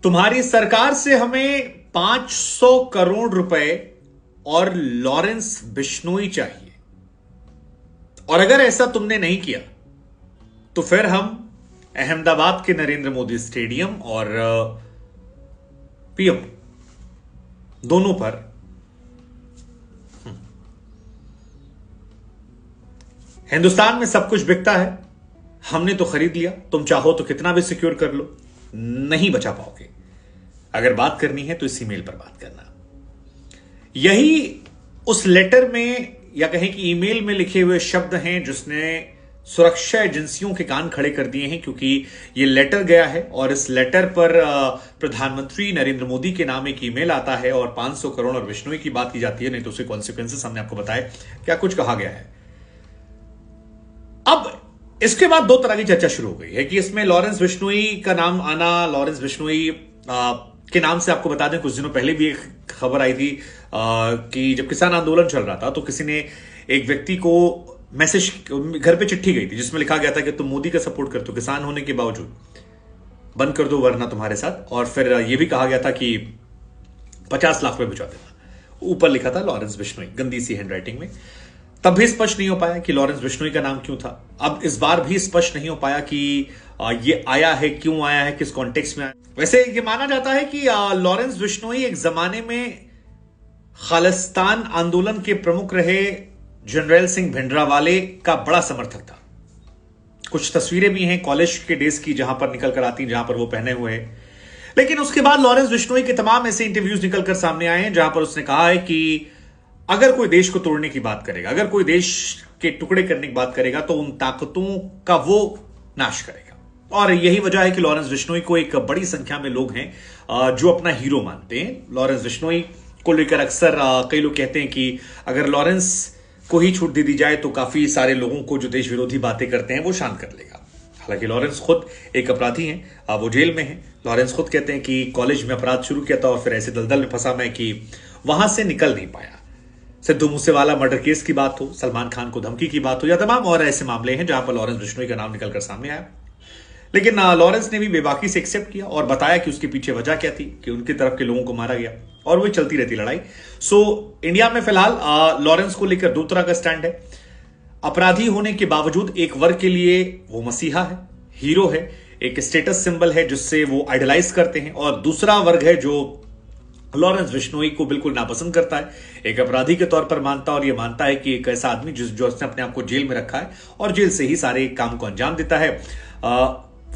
तुम्हारी सरकार से हमें 500 करोड़ रुपए और लॉरेंस बिश्नोई चाहिए, और अगर ऐसा तुमने नहीं किया तो फिर हम अहमदाबाद के नरेंद्र मोदी स्टेडियम और पीएम दोनों पर हिंदुस्तान में सब कुछ बिकता है, हमने तो खरीद लिया, तुम चाहो तो कितना भी सिक्योर कर लो, नहीं बचा पाओगे। अगर बात करनी है तो इस ईमेल पर बात करना। यही उस लेटर में या कहें कि ईमेल में लिखे हुए शब्द हैं जिसने सुरक्षा एजेंसियों के कान खड़े कर दिए हैं, क्योंकि यह लेटर गया है और इस लेटर पर प्रधानमंत्री नरेंद्र मोदी के नाम एक ईमेल आता है और 500 करोड़ और बिश्नोई की बात की जाती है, नहीं तो उसके कॉन्सिक्वेंसेस हमने आपको बताया क्या कुछ कहा गया है। अब इसके बाद दो तरह की चर्चा शुरू हो गई है कि इसमें लॉरेंस बिश्नोई का नाम आना, लॉरेंस बिश्नोई के नाम से आपको बता दें कुछ दिनों पहले भी एक खबर आई थी कि जब किसान आंदोलन चल रहा था तो किसी ने एक व्यक्ति को मैसेज, घर पे चिट्ठी गई थी जिसमें लिखा गया था कि तुम मोदी का सपोर्ट करते हो, किसान होने के बावजूद बंद कर दो वरना तुम्हारे साथ, और फिर यह भी कहा गया था कि 50 लाख रुपए भिजवा देना। ऊपर लिखा था लॉरेंस बिश्नोई, गंदी सी हैंडराइटिंग में। तब भी स्पष्ट नहीं हो पाया कि लॉरेंस बिश्नोई का नाम क्यों था। अब इस बार भी स्पष्ट नहीं हो पाया कि ये आया है, क्यों आया है, किस कॉन्टेक्स्ट में आया। वैसे ये माना जाता है कि लॉरेंस बिश्नोई एक जमाने में खालिस्तान आंदोलन के प्रमुख रहे जनरल सिंह भिंडरावाले का बड़ा समर्थक था। कुछ तस्वीरें भी हैं कॉलेज के डेज की जहां पर निकल कर आती, जहां पर वो पहने हुए हैं। लेकिन उसके बाद लॉरेंस बिश्नोई के तमाम ऐसे इंटरव्यूज निकलकर सामने आए हैं जहां पर उसने कहा है कि अगर कोई देश को तोड़ने की बात करेगा, अगर कोई देश के टुकड़े करने की बात करेगा तो उन ताकतों का वो नाश करेगा। और यही वजह है कि लॉरेंस बिश्नोई को एक बड़ी संख्या में लोग हैं जो अपना हीरो मानते हैं। लॉरेंस बिश्नोई को लेकर अक्सर कई लोग कहते हैं कि अगर लॉरेंस को ही छूट दे दी जाए तो काफी सारे लोगों को जो देश विरोधी बातें करते हैं वो शांत कर लेगा। हालांकि लॉरेंस खुद एक अपराधी हैं, वो जेल में हैं। लॉरेंस खुद कहते हैं कि कॉलेज में अपराध शुरू किया था और फिर ऐसे दलदल में फंसा मैं कि वहां से निकल नहीं पाया। सिद्धू मूसेवाला मर्डर केस की बात हो, सलमान खान को धमकी की बात हो, या तमाम और ऐसे मामले हैं जहां पर लॉरेंस बिश्नोई का नाम निकलकर सामने आया। लेकिन लॉरेंस ने भी बेबाकी से एक्सेप्ट किया और बताया कि उसके पीछे वजह क्या थी, कि उनकी तरफ के लोगों को मारा गया और वो चलती रहती लड़ाई। इंडिया में फिलहाल लॉरेंस को लेकर दो तरह का स्टैंड है। अपराधी होने के बावजूद एक वर्ग के लिए वो मसीहा है, हीरो है, एक स्टेटस सिंबल है जिससे वो आइडलाइज करते हैं, और दूसरा वर्ग है जो लॉरेंस बिश्नोई को बिल्कुल नापसंद करता है, एक अपराधी के तौर पर मानता है और यह मानता है कि एक ऐसा आदमी जो उसने अपने आप को जेल में रखा है और जेल से ही सारे काम को अंजाम देता है,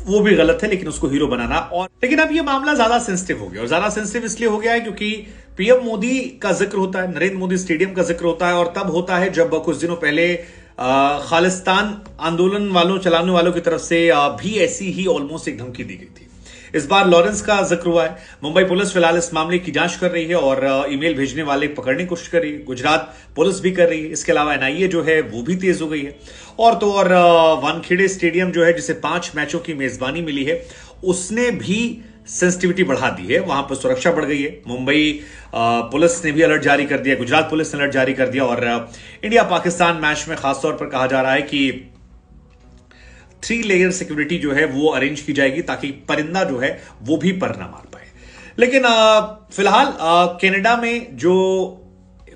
वो भी गलत है, लेकिन उसको हीरो बनाना। और लेकिन अब यह मामला ज्यादा सेंसिटिव हो गया, और ज्यादा सेंसिटिव इसलिए हो गया है क्योंकि पीएम मोदी का जिक्र होता है, नरेंद्र मोदी स्टेडियम का जिक्र होता है, और तब होता है जब कुछ दिनों पहले खालिस्तान आंदोलन चलाने वालों की तरफ से भी ऐसी ही ऑलमोस्ट एक धमकी दी गई थी। इस बार लॉरेंस का जिक्र हुआ है। मुंबई पुलिस फिलहाल इस मामले की जांच कर रही है और ईमेल भेजने वाले पकड़ने की कोशिश कर रही है। गुजरात पुलिस भी कर रही है। इसके अलावा एनआईए जो है वो भी तेज हो गई है। और तो और वानखेड़े स्टेडियम जो है जिसे 5 मैचों की मेजबानी मिली है, उसने भी सेंसिटिविटी बढ़ा दी है, वहां पर सुरक्षा बढ़ गई है। मुंबई पुलिस ने भी अलर्ट जारी कर दिया, गुजरात पुलिस ने अलर्ट जारी कर दिया, और इंडिया पाकिस्तान मैच में खासतौर पर कहा जा रहा है कि 3 लेयर सिक्योरिटी जो है वो अरेंज की जाएगी ताकि परिंदा जो है वो भी पर ना मार पाए। लेकिन फिलहाल कनाडा में जो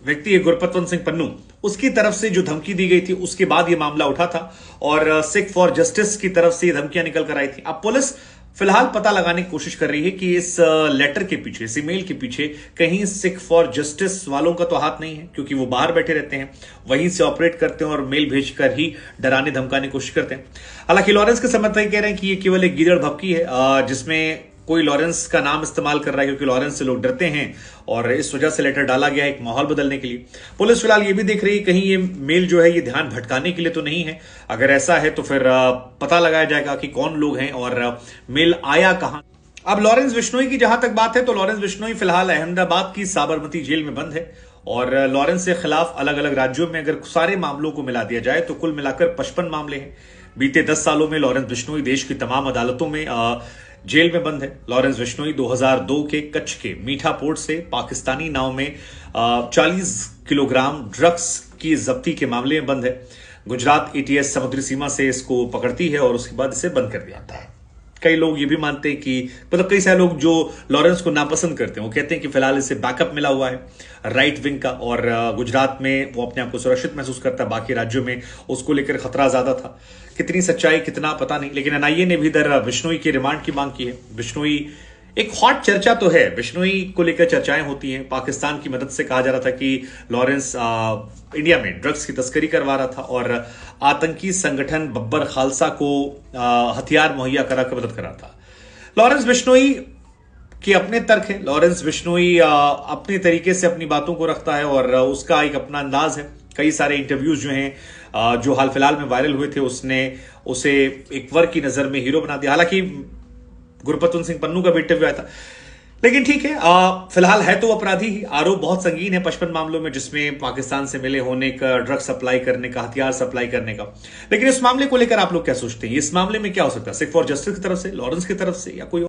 व्यक्ति है गुरपतवंत सिंह पन्नू, उसकी तरफ से जो धमकी दी गई थी उसके बाद ये मामला उठा था और सिख फॉर जस्टिस की तरफ से ये धमकियां निकल कर आई थी। अब पुलिस फिलहाल पता लगाने की कोशिश कर रही है कि इस लेटर के पीछे, इस ईमेल के पीछे कहीं सिख फॉर जस्टिस वालों का तो हाथ नहीं है, क्योंकि वो बाहर बैठे रहते हैं, वहीं से ऑपरेट करते हैं और मेल भेजकर ही डराने धमकाने की कोशिश करते हैं। हालांकि लॉरेंस के समर्थक कह रहे हैं कि ये केवल एक गीदड़ भभकी है जिसमें कोई लॉरेंस का नाम इस्तेमाल कर रहा है, क्योंकि लॉरेंस से लोग डरते हैं और इस वजह से लेटर डाला गया है एक माहौल बदलने के लिए। पुलिस फिलहाल ये भी देख रही है कहीं ये मेल जो है ये ध्यान भटकाने के लिए तो नहीं है। अगर ऐसा है तो फिर पता लगाया जाएगा कि कौन लोग हैं और मेल आया कहां। अब लॉरेंस बिश्नोई की जहां तक बात है तो लॉरेंस बिश्नोई फिलहाल अहमदाबाद की साबरमती जेल में बंद है, और लॉरेंस के खिलाफ अलग अलग राज्यों में अगर सारे मामलों को मिला दिया जाए तो कुल मिलाकर 55 मामले हैं। बीते 10 सालों में लॉरेंस बिश्नोई देश की तमाम अदालतों में जेल में बंद है। लॉरेंस बिश्नोई 2002 के कच्छ के मीठा पोर्ट से पाकिस्तानी नाव में 40 किलोग्राम ड्रग्स की जब्ती के मामले में बंद है। गुजरात एटीएस समुद्री सीमा से इसको पकड़ती है और उसके बाद इसे बंद कर दिया जाता है। कई लोग ये भी मानते हैं कि मतलब कई सारे लोग जो लॉरेंस को नापसंद करते हैं वो कहते हैं कि फिलहाल इसे बैकअप मिला हुआ है राइट विंग का, और गुजरात में वो अपने आप को सुरक्षित महसूस करता है, बाकी राज्यों में उसको लेकर खतरा ज्यादा था। कितनी सच्चाई कितना पता नहीं, लेकिन एनआईए ने भी इधर बिश्नोई की रिमांड की मांग की है। बिश्नोई एक हॉट चर्चा तो है, बिश्नोई को लेकर चर्चाएं होती हैं। पाकिस्तान की मदद से कहा जा रहा था कि लॉरेंस इंडिया में ड्रग्स की तस्करी करवा रहा था और आतंकी संगठन बब्बर खालसा को हथियार मुहैया कराकर मदद कर रहा था। लॉरेंस बिश्नोई के अपने तर्क है, लॉरेंस बिश्नोई अपने तरीके से अपनी बातों को रखता है और उसका एक अपना अंदाज है। कई सारे इंटरव्यूज जो हैं जो हाल फिलहाल में वायरल हुए थे, उसने उसे एक वर्ग की नजर में हीरो बना दिया। हालांकि गुरबचन सिंह पन्नू का भी इंटरव्यू आया था, लेकिन ठीक है, फिलहाल है तो अपराधी ही। आरोप बहुत संगीन है 55 मामलों में, जिसमें पाकिस्तान से मिले होने का, ड्रग सप्लाई करने का, हथियार सप्लाई करने का। लेकिन इस मामले को लेकर आप लोग क्या सोचते हैं? इस मामले में क्या हो सकता है? सिर्फ फॉर जस्टिस की तरफ से, लॉरेंस की तरफ से, या कोई